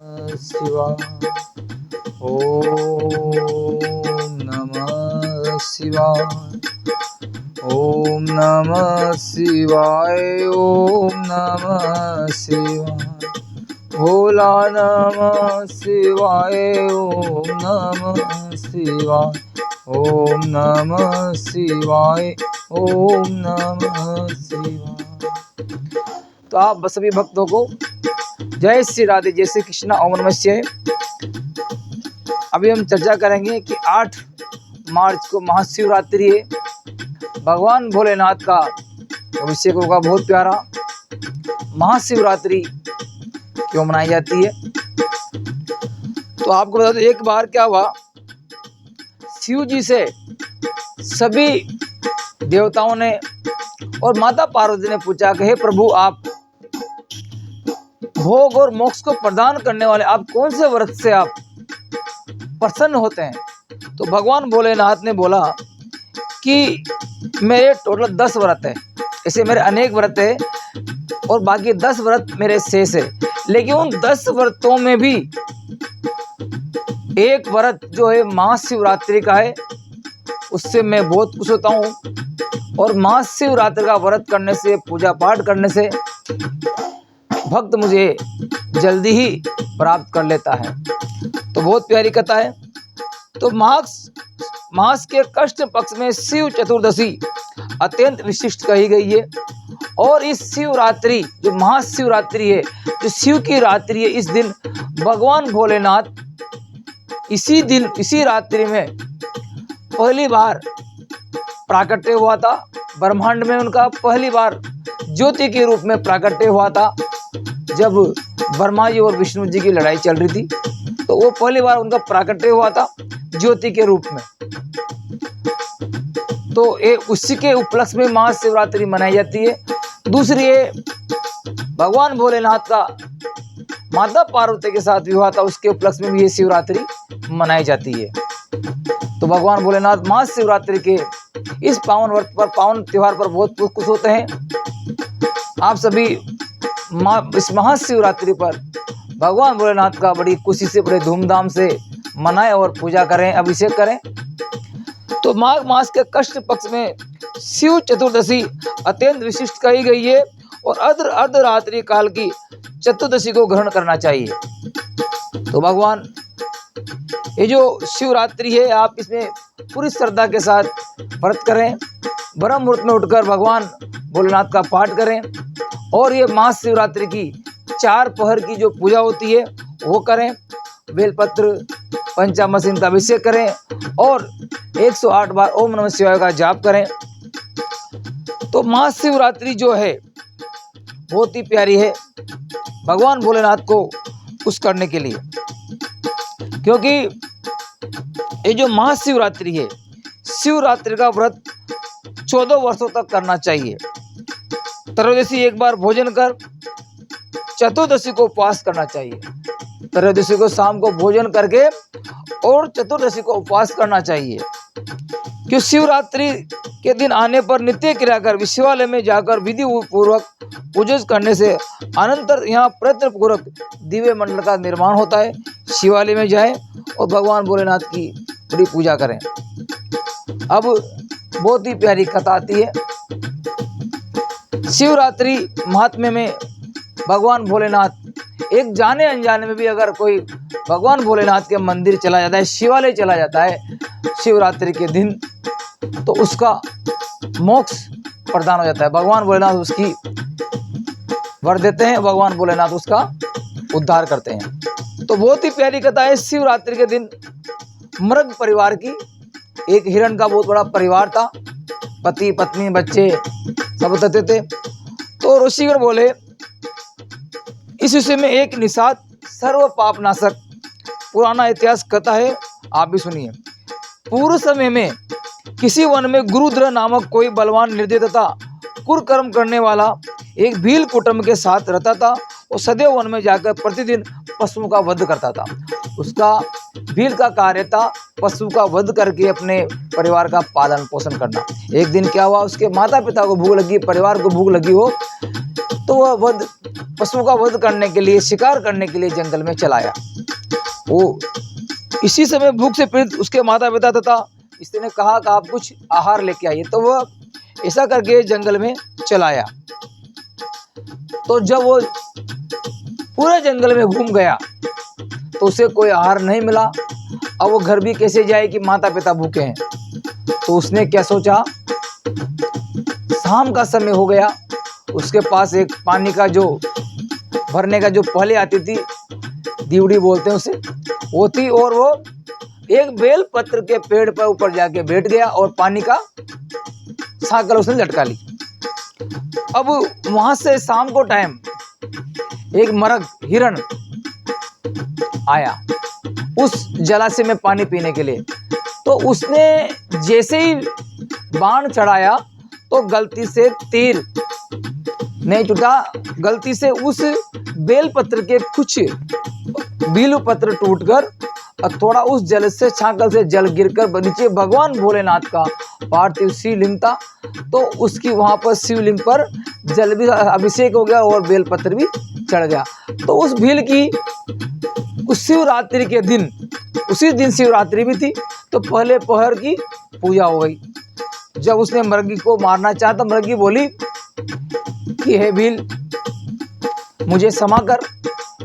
शिवाय। ओम नमः शिवाय। ओम नमः शिवाय। ओम नमः शिवाय। भोला नमः शिवाय। ओम नमः शिवाय। ओम नमः शिवाय। ओम नमः शिवाय। तो आप सभी भक्तों को जय श्री राधे, जय श्री कृष्णा, ओम नमः शिवाय। अभी हम चर्चा करेंगे कि 8 मार्च को महाशिवरात्रि है। भगवान भोलेनाथ का अभिषेक होगा। बहुत प्यारा महाशिवरात्रि क्यों मनाई जाती है, तो आपको बता दो। एक बार क्या हुआ, शिव जी से सभी देवताओं ने और माता पार्वती ने पूछा कि हे प्रभु, आप भोग और मोक्ष को प्रदान करने वाले, आप कौन से व्रत से आप प्रसन्न होते हैं? तो भगवान भोलेनाथ ने बोला कि मेरे टोटल 10 व्रत है। ऐसे मेरे अनेक व्रत है और बाकी 10 व्रत मेरे शेष है। लेकिन उन 10 व्रतों में भी एक व्रत जो है महाशिवरात्रि का है, उससे मैं बहुत खुश होता हूँ। और महाशिवरात्रि का व्रत करने से, पूजा पाठ करने से भक्त मुझे जल्दी ही प्राप्त कर लेता है। तो बहुत प्यारी कथा है। तो मास के कृष्ण पक्ष में शिव चतुर्दशी अत्यंत विशिष्ट कही गई है। और इस शिवरात्रि जो महाशिवरात्रि है, जो शिव की रात्रि है, इस दिन भगवान भोलेनाथ इसी रात्रि में पहली बार प्राकट्य हुआ था। ब्रह्मांड में उनका पहली बार ज्योति के रूप में प्राकट्य हुआ था। जब ब्रह्मा जी और विष्णु जी की लड़ाई चल रही थी, तो वो पहली बार उनका प्राकट्य हुआ था ज्योति के रूप में। तो उसी के उपलक्ष्य में महाशिवरात्रि मनाई जाती है। दूसरी है, भगवान भोलेनाथ का माता पार्वती के साथ विवाह था, उसके उपलक्ष्य में भी ये शिवरात्रि मनाई जाती है। तो भगवान भोलेनाथ महाशिवरात्रि के इस पावन व्रत पर, पावन त्योहार पर बहुत खुश होते हैं। आप सभी इस महाशिवरात्रि पर भगवान भोलेनाथ का बड़ी खुशी से, बड़े धूमधाम से मनाएं और पूजा करें, अभिषेक करें। तो माघ मास के कृष्ण पक्ष में शिव चतुर्दशी अत्यंत विशिष्ट कही गई है। और अर्धरात्रि काल की चतुर्दशी को ग्रहण करना चाहिए। तो भगवान, ये जो शिवरात्रि है, आप इसमें पूरी श्रद्धा के साथ व्रत करें, ब्रह्म मुहूर्त में उठकर भगवान भोलेनाथ का पाठ करें। और ये महाशिवरात्रि की 4 पहर की जो पूजा होती है वो करें। बेलपत्र पंचामृत का अभिषेक करें और 108 बार ओम नमः शिवाय का जाप करें। तो महाशिवरात्रि जो है बहुत ही प्यारी है भगवान भोलेनाथ को खुश करने के लिए, क्योंकि ये जो महाशिवरात्रि है, शिवरात्रि का व्रत 14 वर्षों तक करना चाहिए। त्रयोदशी एक बार भोजन कर चतुर्दशी को उपवास करना चाहिए। त्रयोदशी को शाम को भोजन करके और चतुर्दशी को उपवास करना चाहिए। क्यों? शिवरात्रि के दिन आने पर नित्य क्रिया कर शिवालय में जाकर विधि पूर्वक पूजा करने से अनंतर यहाँ प्रयत्न पूर्वक दिव्य मंडल का निर्माण होता है। शिवालय में जाएं और भगवान भोलेनाथ की बड़ी पूजा करें। अब बहुत ही प्यारी कथा आती है। शिवरात्रि महात्म्य में भगवान भोलेनाथ, एक जाने अनजाने में भी अगर कोई भगवान भोलेनाथ के मंदिर चला जाता है, शिवालय चला जाता है शिवरात्रि के दिन, तो उसका मोक्ष प्रदान हो जाता है। भगवान भोलेनाथ उसकी वर देते हैं, भगवान भोलेनाथ उसका उद्धार करते हैं। तो बहुत ही प्यारी कथा है। शिवरात्रि के दिन मृग परिवार की, एक हिरण का बहुत बड़ा परिवार था, पति पत्नी बच्चे सब रहते थे। तो ऋषिगण बोले, इस विषय में एक निषाद सर्व पाप नाशक पुराना इतिहास कथा है, आप भी सुनिए। पूर्व समय में किसी वन में गुरुद्र नामक कोई बलवान निर्दय तथा कुकर्म करने वाला एक भील कुटुंब के साथ रहता था। वो सदैव वन में जाकर प्रतिदिन पशुओं का वध करता था। उसका भील का कार्य था पशु का वध करके अपने परिवार का पालन पोषण करना। एक दिन क्या हुआ, उसके माता पिता को भूख लगी, परिवार को भूख लगी हो, तो वह वध पशुओं का वध करने के लिए, शिकार करने के लिए जंगल में चलाया। वो इसी समय भूख से पीड़ित उसके माता पिता तथा स्त्री ने कहा कि आप कुछ आहार लेके आइए, तो वह ऐसा करके जंगल में चलाया। तो जब वो पूरे जंगल में घूम गया तो उसे कोई आहार नहीं मिला। अब वो घर भी कैसे जाए कि माता पिता भूखे हैं। तो उसने क्या सोचा, शाम का समय हो गया, उसके पास एक पानी का जो भरने का जो पहले आती थी, दीवड़ी बोलते हैं उसे, वो थी, और वो एक बेल पत्र के पेड़ पर ऊपर जाके बैठ गया और पानी का सांकल उसने लटका ली। अब वहां से शाम को टाइम एक मरग हिरण आया उस जलाशय में पानी पीने के लिए। तो उसने जैसे ही बाण चढ़ाया तो गलती से तीर नहीं टूटा, गलती से उस बेलपत्र के कुछ बीलू पत्र टूटकर और थोड़ा उस जल से छांकल से जल गिरकर नीचे भगवान भोलेनाथ का पार्थिव शिवलिंग था। तो उसकी वहां पर शिवलिंग पर जल भी अभिषेक हो गया और बेलपत्र भी चढ़ गया। तो उस भील की उस शिवरात्रि के दिन, उसी दिन शिवरात्रि भी थी, तो पहले पहर की पूजा हो गई। जब उसने मृगी को मारना चाहा तो मृगी बोली कि हे भील, मुझे क्षमा कर,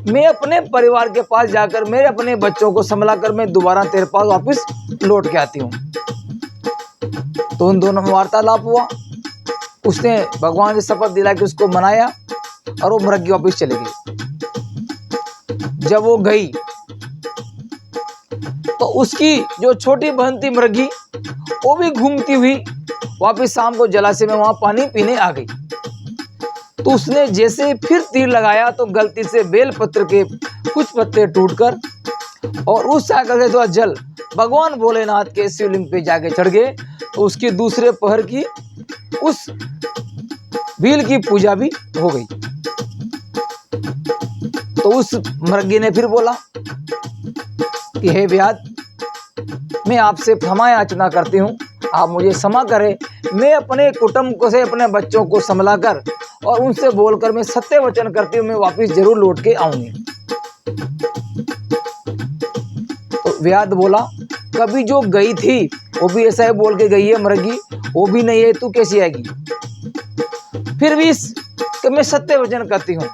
मैं अपने परिवार के पास जाकर मेरे अपने बच्चों को संभला कर मैं दोबारा तेरे पास वापस लौट के आती हूँ। तो उन दोनों में वार्तालाप हुआ। उसने भगवान से शपथ दिला कि उसको मनाया और वो मृगी वापस चली गई। जब वो गई तो उसकी जो छोटी बहन थी मृगी, वो भी घूमती हुई वापस शाम को जलाशय में वहां पानी पीने आ गई। तो उसने जैसे फिर तीर लगाया तो गलती से बेलपत्र के कुछ पत्ते टूटकर और उस सागर से थोड़ा जल भगवान भोलेनाथ के शिवलिंग पे जाके चढ़ गए। तो उसकी दूसरे पहर की उस भील की पूजा भी हो गई। तो उस मृगी ने फिर बोला कि हे व्याध, मैं आपसे क्षमा याचना करती हूँ, आप मुझे क्षमा करें। मैं अपने कुटुंब को से अपने बच्चों को संभला कर और उनसे बोलकर मैं सत्य वचन करती हूँ, मैं वापस जरूर लौट के आऊंगी। तो व्याध बोला, कभी जो गई थी वो भी ऐसा ही बोल के गई है मृगी, वो भी नहीं है, तू कैसी आएगी। फिर भी मैं सत्य वचन करती हूँ,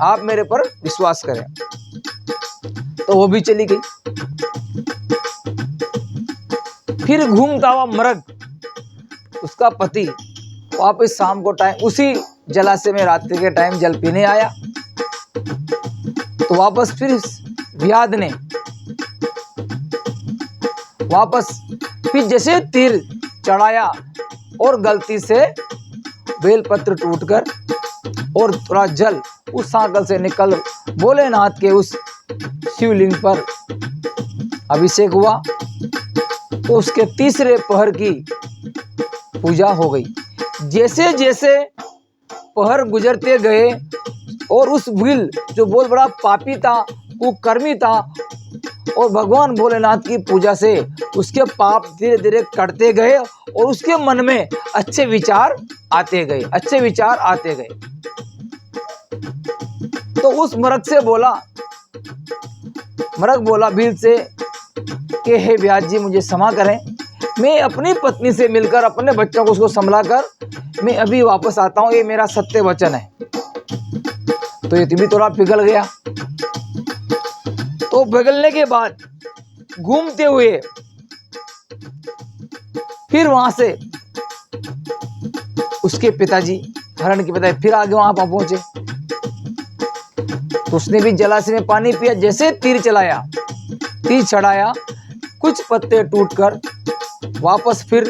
आप मेरे पर विश्वास करें। तो वो भी चली गई। फिर घूमता हुआ मृग, उसका पति वापस शाम को टाइम उसी जलाशय में रात्रि के टाइम जल पीने आया। तो वापस फिर व्याध ने वापस फिर जैसे तीर चढ़ाया और गलती से बेलपत्र टूटकर और थोड़ा जल उस सांकल से निकल भोलेनाथ के उस शिवलिंग पर अभिषेक हुआ। तो उसके तीसरे पहर की पूजा हो गई। जैसे जैसे पहर गुजरते गए और उस भील जो बहुत बड़ा पापी था, कुकर्मी था, और भगवान भोलेनाथ की पूजा से उसके पाप धीरे धीरे कटते गए और उसके मन में अच्छे विचार आते गए, अच्छे विचार आते गए। तो उस मृग से बोला, मृग बोला भील से कि हे व्यास जी, मुझे क्षमा करें, मैं अपनी पत्नी से मिलकर अपने बच्चों को उसको संभला कर मैं अभी वापस आता हूँ, ये मेरा सत्य वचन है। तो ये भी थोड़ा पिघल गया। तो पिघलने के बाद घूमते हुए फिर वहां से उसके पिताजी, हरण के पिताजी फिर आगे वहां पहुंचे। तो उसने भी जलाशय में पानी पिया। जैसे तीर चलाया, तीर चढ़ाया, कुछ पत्ते टूटकर वापस फिर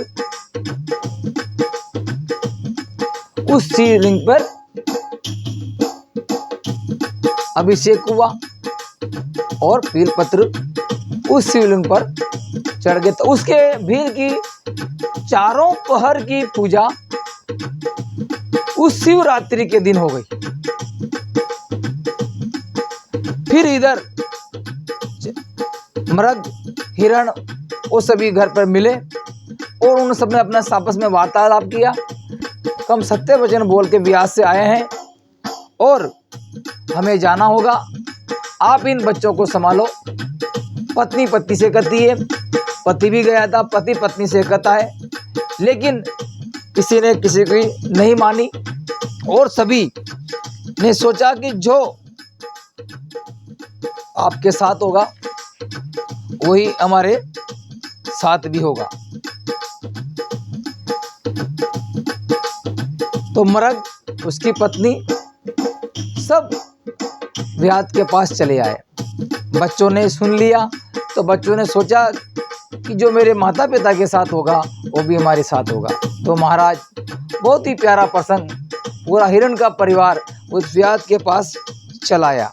उस शिवलिंग पर अभिषेक हुआ और बेलपत्र उस शिवलिंग पर चढ़ गए। तो उसके भील की चारों पहर की पूजा उस शिवरात्रि के दिन हो गई। फिर इधर मृग, हिरण वो सभी घर पर मिले और उन सबने अपना आपस में वार्तालाप किया। हम सत्य वचन बोल के व्यास से आए हैं और हमें जाना होगा, आप इन बच्चों को संभालो। पत्नी पति से कहती है, पति भी गया था, पति पत्नी से कहता है, लेकिन किसी ने किसी की नहीं मानी और सभी ने सोचा कि जो आपके साथ होगा वही हमारे साथ भी होगा। तो मृग, उसकी पत्नी, सब व्याध के पास चले आए। बच्चों ने सुन लिया तो बच्चों ने सोचा कि जो मेरे माता पिता के साथ होगा वो भी हमारे साथ होगा। तो महाराज, बहुत ही प्यारा प्रसंग, पूरा हिरण का परिवार उस व्याध के पास चला आया।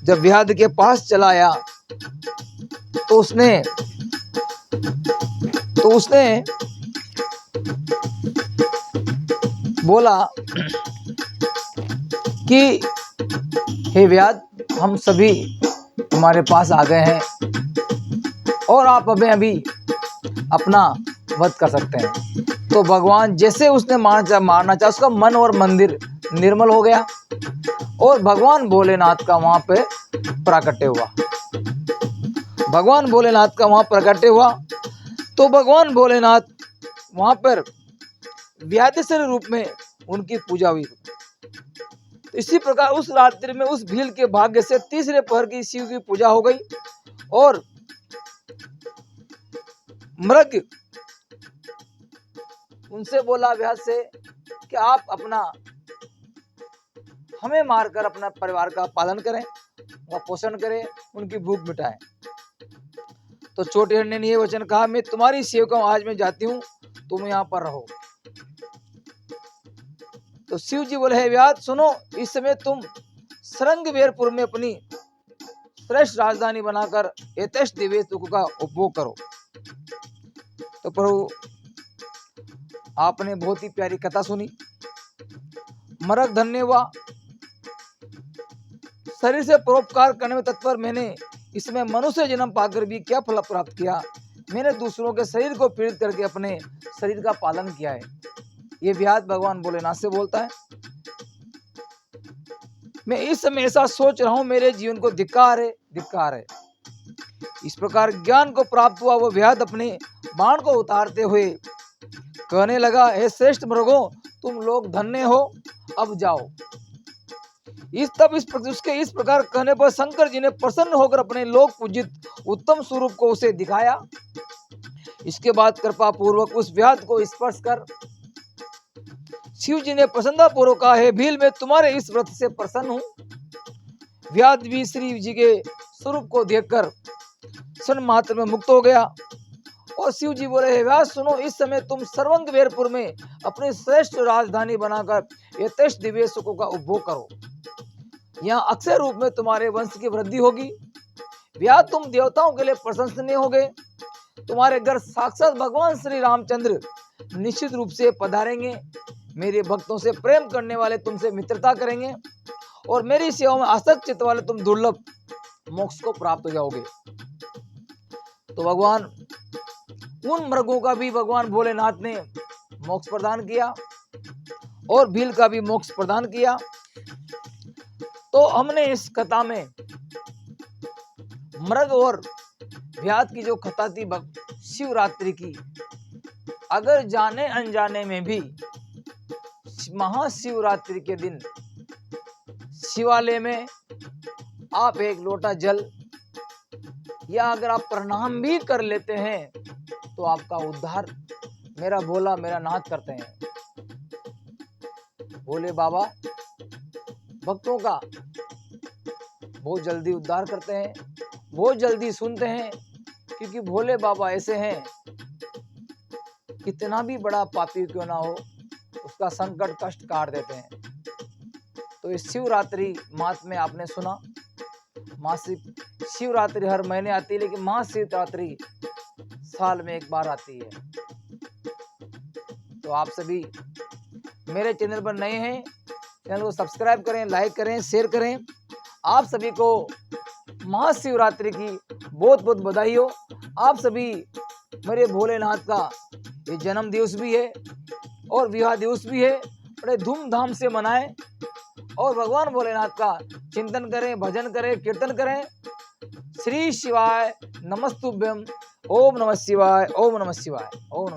जब व्याध के पास चला आया तो उसने बोला कि हे व्याध, हम सभी तुम्हारे पास आ गए हैं और आप हमें अभी अपना वध कर सकते हैं। तो भगवान जैसे उसने मारना चाहा, उसका मन और मंदिर निर्मल हो गया और भगवान भोलेनाथ का वहां पे प्राकट्य हुआ। भगवान भोलेनाथ का वहां प्राकट्य हुआ तो भगवान भोलेनाथ वहां पर व्याधिश्वर रूप में उनकी पूजा हुई। तो इसी प्रकार उस रात्रि में उस भील के भाग्य से तीसरे पहर की शिव की पूजा हो गई और मृग उनसे बोला व्याध से कि आप अपना हमें मारकर अपना परिवार का पालन करें, उनका पोषण करें, उनकी भूख मिटाएं। तो छोटे हिरण ने ये वचन कहा, मैं तुम्हारी सेवक हूं, आज मैं जाती हूं, तुम यहाँ पर रहो। तो शिव जी बोले, हे व्याध सुनो, इस समय तुम श्रृंगवेरपुर में अपनी श्रेष्ठ राजधानी बनाकर यथेष्ट दिव्य सुख का उपभोग करो। तो प्रभु, आपने बहुत ही प्यारी कथा सुनी। मृग धन्य हुआ, शरीर से परोपकार करने में तत्पर मैंने इसमें मनुष्य जन्म पाकर भी क्या फल प्राप्त किया। मैंने दूसरों के शरीर को पीड़ित करके अपने शरीर का पालन किया है। ये व्याध भगवान भोलेनाथ से बोलता है, मैं इस समय ऐसा सोच रहा हूं, मेरे जीवन को धिक्कार है, धिक्कार है। इस प्रकार ज्ञान को प्राप्त हुआ वो व्याध अपने बाण को उतारते हुए कहने लगा, हे श्रेष्ठ मृगों, तुम लोग धन्य हो, अब जाओ। उसके इस प्रकार कहने पर शंकर जी ने प्रसन्न होकर अपने लोक पूजित उत्तम स्वरूप को उसे दिखाया। इसके बाद कृपा पूर्वक उस व्याध को स्पर्श कर शिव जी ने प्रसन्नता पूर्वक कहा, हे भील, मैं तुम्हारे इस व्रत से प्रसन्न हूं। व्याध भी श्री जी के स्वरूप को देखकर क्षण मात्र में मुक्त हो गया और शिव जी बोले, हे व्यास सुनो, इस समय तुम श्रृंगवेरपुर में अपनी श्रेष्ठ राजधानी बनाकर यथेष्ट दिव्य सुखों का उपभोग करो। यहाँ अक्षय रूप में तुम्हारे वंश की वृद्धि होगी। व्याध, तुम देवताओं के लिए प्रशंसनीय होगे। तुम्हारे घर साक्षात भगवान श्री रामचंद्र निश्चित रूप से पधारेंगे। मेरे भक्तों से प्रेम करने वाले तुमसे मित्रता करेंगे और मेरी सेवा में आसक्त चित्त वाले तुम दुर्लभ मोक्ष को प्राप्त हो जाओगे। तो भगवान उन मृगों का भी भगवान भोलेनाथ ने मोक्ष प्रदान किया और भील का भी मोक्ष प्रदान किया। तो हमने इस कथा में मृग और व्याध की जो कथा थी शिवरात्रि की, अगर जाने अनजाने में भी महाशिवरात्रि के दिन शिवालय में आप एक लोटा जल या अगर आप प्रणाम भी कर लेते हैं तो आपका उद्धार मेरा भोला मेरा नाथ करते हैं। भोले बाबा भक्तों का बहुत जल्दी उद्धार करते हैं, बहुत जल्दी सुनते हैं, क्योंकि भोले बाबा ऐसे हैं, कितना भी बड़ा पापी क्यों ना हो उसका संकट कष्ट काट देते हैं। तो इस शिवरात्रि मास में आपने सुना, मासिक शिवरात्रि हर महीने आती है, लेकिन महाशिवरात्रि साल में एक बार आती है। तो आप सभी मेरे चैनल पर नए हैं, चैनल को सब्सक्राइब करें, लाइक करें, शेयर करें। आप सभी को महाशिवरात्रि की बहुत बहुत बधाई हो। आप सभी मेरे भोलेनाथ का ये जन्म दिवस भी है और विवाह दिवस भी है, बड़े धूमधाम से मनाएं और भगवान भोलेनाथ का चिंतन करें, भजन करें, कीर्तन करें। श्री शिवाय नमस्तुभ्यम। ओम नमः शिवाय, ओम नमः शिवाय, ओम नमः शिवाय।